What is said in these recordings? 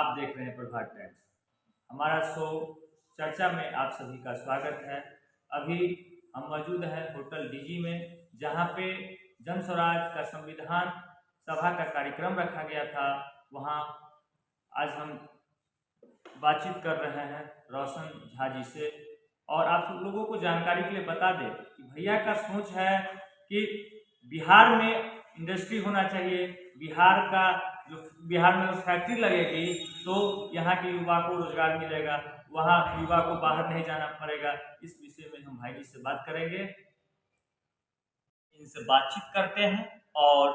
आप देख रहे हैं प्रभात टाइम्स। हमारा शो चर्चा में आप सभी का स्वागत है। अभी हम मौजूद हैं होटल डीजी में, जहां पे जन स्वराज का संविधान सभा का कार्यक्रम रखा गया था। वहां आज हम बातचीत कर रहे हैं रोशन झा जी से, और आप सब लोगों को जानकारी के लिए बता दें कि भैया का सोच है कि बिहार में इंडस्ट्री होना चाहिए। बिहार में जो फैक्ट्री लगेगी तो यहाँ के युवा को रोजगार मिलेगा, वहाँ युवा को बाहर नहीं जाना पड़ेगा। इस विषय में हम भाई जी से बात करेंगे, इनसे बातचीत करते हैं और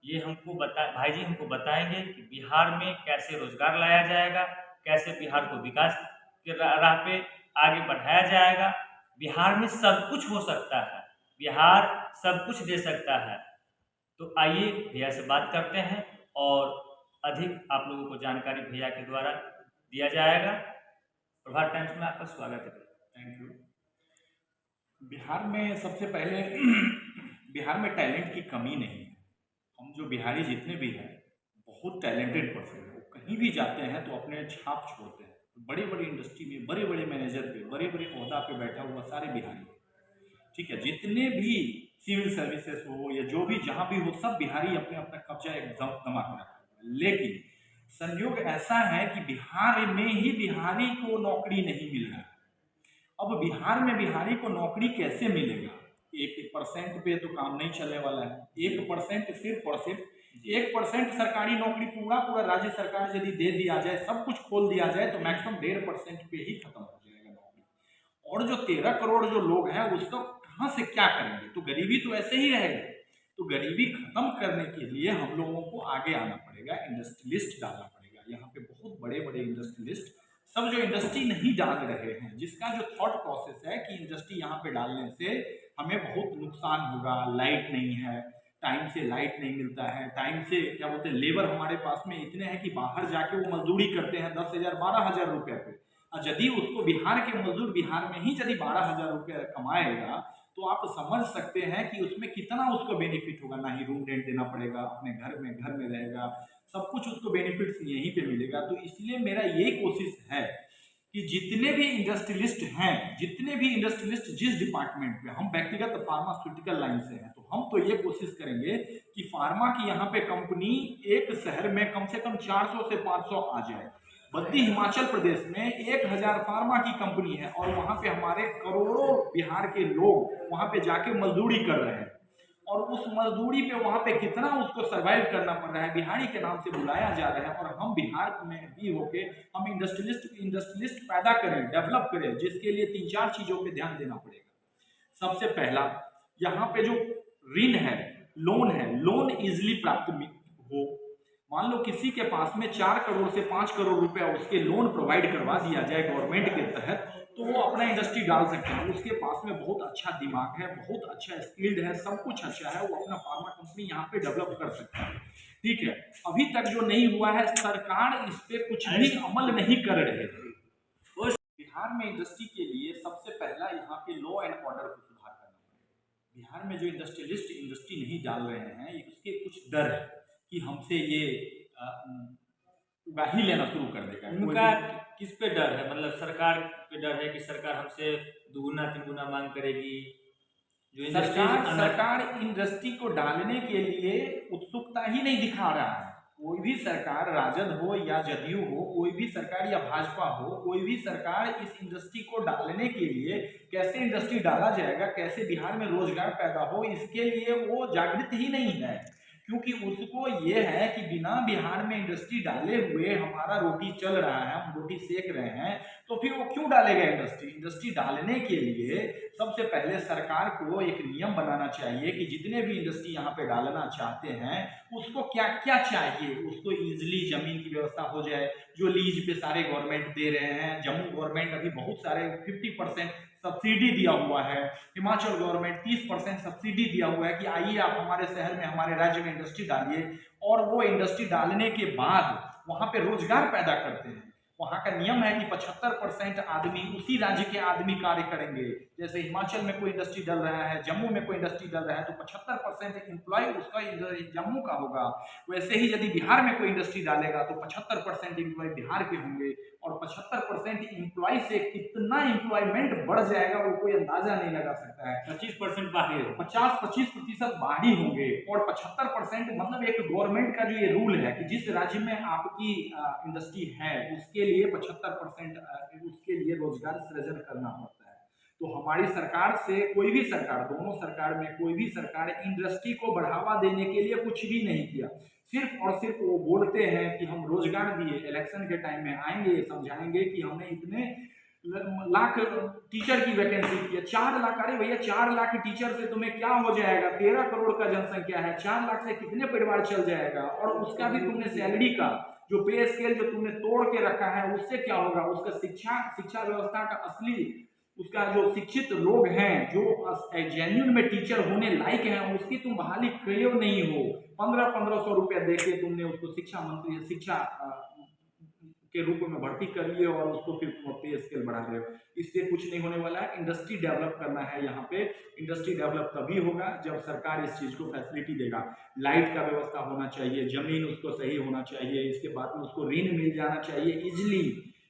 ये भाई जी हमको बताएंगे कि बिहार में कैसे रोजगार लाया जाएगा, कैसे बिहार को विकास के राह पे आगे बढ़ाया जाएगा। बिहार में सब कुछ हो सकता है, बिहार सब कुछ दे सकता है। तो आइए भैया से बात करते हैं और अधिक आप लोगों को जानकारी भैया के द्वारा दिया जाएगा। प्रभात टाइम्स में आपका स्वागत है। Thank you. बिहार में सबसे पहले बिहार में टैलेंट की कमी नहीं है। हम जो बिहारी जितने भी हैं बहुत टैलेंटेड पर्सन है। वो कहीं भी जाते हैं तो अपने छाप छोड़ते हैं। बड़ी बड़ी इंडस्ट्री में बड़े बड़े मैनेजर पे, बड़े बड़े ओहदा पे बैठा हुआ सारे बिहारी, ठीक है, जितने भी सिविल सर्विसेज हो या जो भी जहाँ भी हो, सब बिहारी अपने अपना कब्जा एकदम जमा कर रखा है। लेकिन संयोग ऐसा है कि बिहार में ही बिहारी को नौकरी नहीं मिल रहा है। अब बिहार में बिहारी को नौकरी कैसे मिलेगा? 1% पे तो काम नहीं चलने वाला है। 1% सिर्फ और सिर्फ 1% सरकारी नौकरी पूरा राज्य सरकार यदि दे दिया जाए, सब कुछ खोल दिया जाए, तो मैक्सिमम 1.5% पे ही खत्म हो जाएगा नौकरी। और जो 13 करोड़ जो लोग हैं उसको कहाँ से क्या करेंगे? तो गरीबी तो ऐसे ही रहेगी। तो गरीबी खत्म करने के लिए हम लोगों को आगे आना पड़ेगा, इंडस्ट्रियलिस्ट डालना पड़ेगा। यहाँ पे बहुत बड़े बड़े इंडस्ट्रियलिस्ट, सब जो इंडस्ट्री नहीं डाल रहे हैं, जिसका जो थॉट प्रोसेस है कि इंडस्ट्री यहाँ पे डालने से हमें बहुत नुकसान होगा, लाइट नहीं है, टाइम से लाइट नहीं मिलता है, टाइम से क्या बोलते हैं, लेबर हमारे पास में इतने हैं कि बाहर जाके वो मजदूरी करते हैं 10,000 12,000 रुपये पे। और यदि उसको बिहार के मजदूर बिहार में ही यदि 12,000 रुपये कमाएगा तो आप समझ सकते हैं कि उसमें कितना उसको बेनिफिट होगा। ना ही रूम रेंट देना पड़ेगा, अपने घर में रहेगा, सब कुछ उसको बेनिफिट्स यहीं पे मिलेगा। तो इसलिए मेरा ये कोशिश है कि जितने भी इंडस्ट्रियलिस्ट हैं, जितने भी इंडस्ट्रियलिस्ट जिस डिपार्टमेंट पे, हम व्यक्तिगत फार्मास्यूटिकल लाइन से हैं, तो हम तो ये कोशिश करेंगे कि फार्मा की यहाँ पे कंपनी एक शहर में कम से कम 400 से 500 आ जाए। बद्दी हिमाचल प्रदेश में 1000 फार्मा की कंपनी है और वहाँ पे हमारे करोड़ों बिहार के लोग वहाँ पे जाके मजदूरी कर रहे हैं। और उस मजदूरी पे वहाँ पे कितना उसको सर्वाइव करना पड़ रहा है, बिहारी के नाम से बुलाया जा रहा है। और हम बिहार में भी होके हम इंडस्ट्रियलिस्ट पैदा करें, डेवलप करें, जिसके लिए 3-4 चीज़ों पे ध्यान देना पड़ेगा। सबसे पहला, यहाँ पे जो ऋण है, लोन है, लोन इजिली प्राप्त हो। मान लो किसी के पास में 4 करोड़ से 5 करोड़ रुपया उसके लोन प्रोवाइड करवा दिया जाए गवर्नमेंट के तहत, तो वो अपना इंडस्ट्री डाल सकते हैं। उसके पास में बहुत अच्छा दिमाग है, बहुत अच्छा स्किल्ड है, सब कुछ अच्छा है, वो अपना फार्मा कंपनी यहाँ पे डेवलप कर सकता है। ठीक है, अभी तक जो नहीं हुआ है, सरकार इस पे कुछ भी अमल नहीं कर रहे थे। बिहार में इंडस्ट्री के लिए सबसे पहला यहाँ पे लॉ एंड ऑर्डर को सुधार करना पड़ेगा। बिहार में जो इंडस्ट्रियलिस्ट इंडस्ट्री नहीं डाल रहे हैं, उसके कुछ डर है कि हमसे ये उगाही लेना शुरू कर देगा। उनका किस पे डर है? मतलब सरकार पे डर है कि सरकार हमसे 2-3 मांग करेगी? जो सरकार इंडस्ट्री को डालने के लिए उत्सुकता ही नहीं दिखा रहा है। कोई भी सरकार, राजद हो या जदयू हो, कोई भी सरकार या भाजपा हो, कोई भी सरकार इस इंडस्ट्री को डालने के लिए, कैसे इंडस्ट्री डाला जाएगा, कैसे बिहार में रोजगार पैदा हो, इसके लिए वो जागृत ही नहीं है। क्योंकि उसको ये है कि बिना बिहार में इंडस्ट्री डाले हुए हमारा रोटी चल रहा है, हम रोटी सेक रहे हैं, तो फिर वो क्यों डालेगा इंडस्ट्री? इंडस्ट्री डालने के लिए सबसे पहले सरकार को एक नियम बनाना चाहिए कि जितने भी इंडस्ट्री यहाँ पे डालना चाहते हैं उसको क्या क्या चाहिए। उसको इजिली जमीन की व्यवस्था हो जाए, जो लीज पे सारे गवर्नमेंट दे रहे हैं। जम्मू गवर्नमेंट अभी बहुत सारे 50% सब्सिडी दिया हुआ है, हिमाचल गवर्नमेंट 30% सब्सिडी दिया हुआ है कि आइए आप हमारे शहर में, हमारे राज्य में इंडस्ट्री डालिए। और वो इंडस्ट्री डालने के बाद वहाँ पे रोजगार पैदा करते हैं। वहाँ का नियम है कि 75% आदमी उसी राज्य के आदमी कार्य करेंगे। जैसे हिमाचल में कोई इंडस्ट्री डल रहा है, जम्मू में कोई इंडस्ट्री डल रहा है, तो 75% एम्प्लॉय उसका जम्मू का होगा। वैसे ही यदि बिहार में कोई इंडस्ट्री डालेगा तो 75% एम्प्लॉय बिहार के होंगे, और 75% एम्प्लॉय से कितना एम्प्लॉयमेंट बढ़ जाएगा वो कोई अंदाजा नहीं लगा सकता है। 25% बाहरी, 50-25% बाहरी होंगे, और 75% मतलब एक गवर्नमेंट का जो ये रूल है कि जिस राज्य में आपकी इंडस्ट्री है उसके लिए 75% उसके लिए रोजगार सृजन करना पड़ता है। तो हमारी सरकार से कोई भी सरकार, दोनों सरकार में कोई भी सरकार इंडस्ट्री को बढ़ावा देने के लिए कुछ भी नहीं किया। सिर्फ और सिर्फ वो बोलते हैं कि हम रोजगार दिए, इलेक्शन के टाइम में आएंगे समझाएंगे कि हमने इतने लाख टीचर की वैकेंसी की है। 4 लाख, अरे भैया 4 लाख टीचर से तुम्हें क्या हो जाएगा? 13 करोड़ का जनसंख्या है, 4 लाख से कितने परिवार चल जाएगा? और उसका भी तुमने सैलरी का जो पे स्केल जो तुमने तोड़ के रखा है उससे क्या होगा? उसका शिक्षा व्यवस्था का असली उसका जो शिक्षित लोग हैं, जो जेन्युइन में टीचर होने लायक हैं, उसकी तुम बहाली क्यों नहीं हो? 1500 रुपया देके तुमने उसको शिक्षा मंत्री शिक्षा के रूप में भर्ती कर लिए और उसको फिर तुम पे स्केल बढ़ा रहे हो। इससे कुछ नहीं होने वाला है। इंडस्ट्री डेवलप करना है यहाँ पे। इंडस्ट्री डेवलप तभी होगा जब सरकार इस चीज़ को फैसिलिटी देगा। लाइट का व्यवस्था होना चाहिए, जमीन उसको सही होना चाहिए, इसके बाद में उसको ऋण मिल जाना चाहिए,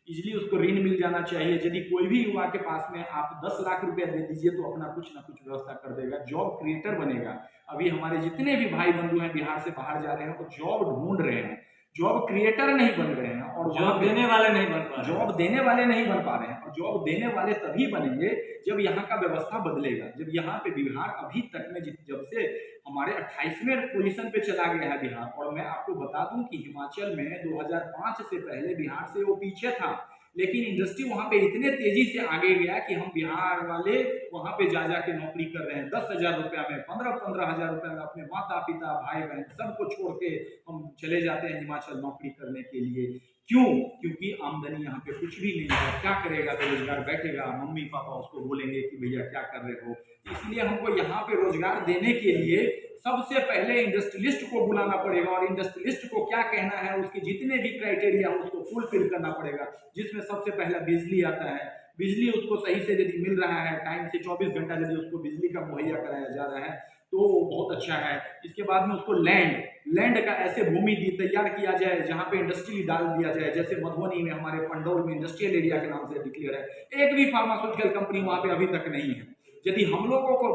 इजली उसको ऋण मिल जाना चाहिए। यदि कोई भी युवा के पास में आप 10 लाख रुपया दे दीजिए तो अपना कुछ ना कुछ व्यवस्था कर देगा, जॉब क्रिएटर बनेगा। अभी हमारे जितने भी भाई बंधु हैं बिहार से बाहर जा रहे हैं वो जॉब ढूंढ रहे हैं, जॉब क्रिएटर नहीं बन रहे हैं, और जॉब देने वाले नहीं बन पा रहे, जॉब देने वाले नहीं बन पा रहे हैं। और जॉब देने वाले तभी बनेंगे जब यहाँ का व्यवस्था बदलेगा। जब यहाँ पे बिहार अभी तक में जब से हमारे 28वें पोजीशन पे चला गया है बिहार, और मैं आपको बता दूं कि हिमाचल में 2005 से पहले बिहार से वो पीछे था, लेकिन इंडस्ट्री वहाँ पे इतने तेजी से आगे गया कि हम बिहार वाले वहाँ पे जा के नौकरी कर रहे हैं। 10,000 रुपया में, 15-15 हजार रुपया में अपने माता पिता भाई बहन सबको छोड़ के हम चले जाते हैं हिमाचल नौकरी करने के लिए। क्यों? क्योंकि आमदनी यहाँ पे कुछ भी नहीं है। क्या करेगा? बेरोजगार बैठेगा, मम्मी पापा उसको बोलेंगे कि भैया क्या कर रहे हो। इसलिए हमको यहाँ पे रोजगार देने के लिए सबसे पहले इंडस्ट्रियलिस्ट को बुलाना पड़ेगा, और इंडस्ट्रियलिस्ट को क्या कहना है उसके जितने भी क्राइटेरिया उसको फुलफिल करना पड़ेगा। जिसमें सबसे पहला बिजली आता है। बिजली उसको सही से यदि मिल रहा है, टाइम से 24 घंटा यदि उसको बिजली का मुहैया कराया जा रहा है तो वो बहुत अच्छा है। इसके बाद में उसको लैंड का ऐसे भूमि तैयार किया जाए जहाँ पे इंडस्ट्री डाल दिया जाए। जैसे मधुबनी में हमारे पंडौल में इंडस्ट्रियल एरिया के नाम से डिक्लेयर है, एक भी फार्मास्यूटिकल कंपनी वहाँ पे अभी तक नहीं है। यदि हम लोगों को